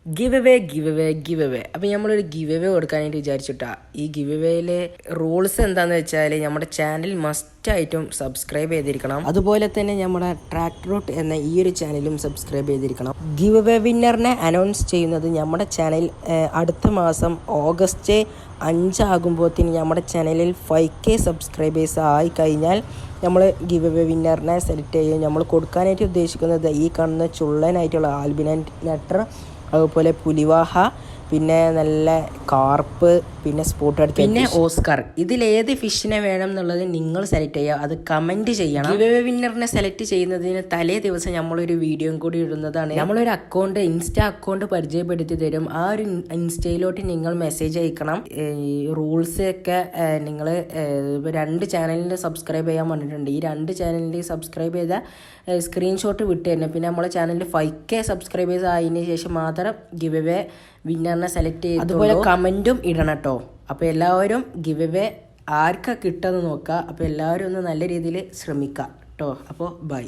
Give away അപ്പോൾ നമ്മളൊരു give away കൊടുക്കാനായിട്ട് വിചാരിച്ചിട്ടാ. ഈ ഗിവ് അവേയിലെ റൂൾസ് എന്താണെന്ന് വെച്ചാൽ നമ്മുടെ ചാനൽ മസ്റ്റായിട്ടും സബ്സ്ക്രൈബ് ചെയ്തിരിക്കണം. അതുപോലെ തന്നെ നമ്മുടെ ട്രാക്ക് റൂട്ട് എന്ന ഈ ഒരു ചാനലും സബ്സ്ക്രൈബ് ചെയ്തിരിക്കണം. ഗിവ് അവേ വിന്നറിനെ അനൗൺസ് ചെയ്യുന്നത് നമ്മുടെ ചാനൽ അടുത്ത മാസം ഓഗസ്റ്റ് 5 ആകുമ്പോഴത്തേന് നമ്മുടെ ചാനലിൽ 5K സബ്സ്ക്രൈബേഴ്സ് ആയി കഴിഞ്ഞാൽ നമ്മൾ ഗിവ് അവേ വിന്നറിനെ സെലക്ട് ചെയ്യും. നമ്മൾ കൊടുക്കാനായിട്ട് ഉദ്ദേശിക്കുന്നത് ഈ കാണുന്ന ചുള്ളനായിട്ടുള്ള ആൽബിൻ നട്ടർ, അതുപോലെ പുലിവാഹ, പിന്നെ നല്ല കാർപ്പ്, പിന്നെ സ്പോട്ട് അടുത്ത്, പിന്നെ ഓസ്കർ. ഇതിലേത് ഫിഷിനെ വേണം എന്നുള്ളത് നിങ്ങൾ സെലക്ട് ചെയ്യുക. അത് കമൻറ്റ് ചെയ്യണം. ഗിവ് അവേ വിന്നറിനെ സെലക്ട് ചെയ്യുന്നതിന് തലേ ദിവസം നമ്മളൊരു വീഡിയോയും കൂടി ഇടുന്നതാണ്. നമ്മളൊരു ഇൻസ്റ്റാ അക്കൗണ്ട് പരിചയപ്പെടുത്തി തരും. ആ ഒരു ഇൻസ്റ്റയിലോട്ട് നിങ്ങൾ മെസ്സേജ് അയക്കണം. റൂൾസ് ഒക്കെ നിങ്ങൾ 2 ചാനലിൽ സബ്സ്ക്രൈബ് ചെയ്യാൻ പറഞ്ഞിട്ടുണ്ട്. ഈ 2 ചാനലിൽ സബ്സ്ക്രൈബ് ചെയ്ത സ്ക്രീൻഷോട്ട് വിട്ട് തന്നെ. പിന്നെ നമ്മളെ ചാനലിൽ 5K സബ്സ്ക്രൈബേഴ്സ് ആയതിനു ശേഷം മാത്രം ഗിവ് അവേ വിന്നറിനെ സെലക്ട് ചെയ്ത്, അതുപോലെ കമൻറ്റും ഇടണം കേട്ടോ. അപ്പോൾ എല്ലാവരും ഗിവ് അവേ ആർക്കാ കിട്ടുമെന്ന് നോക്കുക. അപ്പോൾ എല്ലാവരും ഒന്ന് നല്ല രീതിയിൽ ശ്രമിക്കുക കേട്ടോ. അപ്പോൾ ബൈ.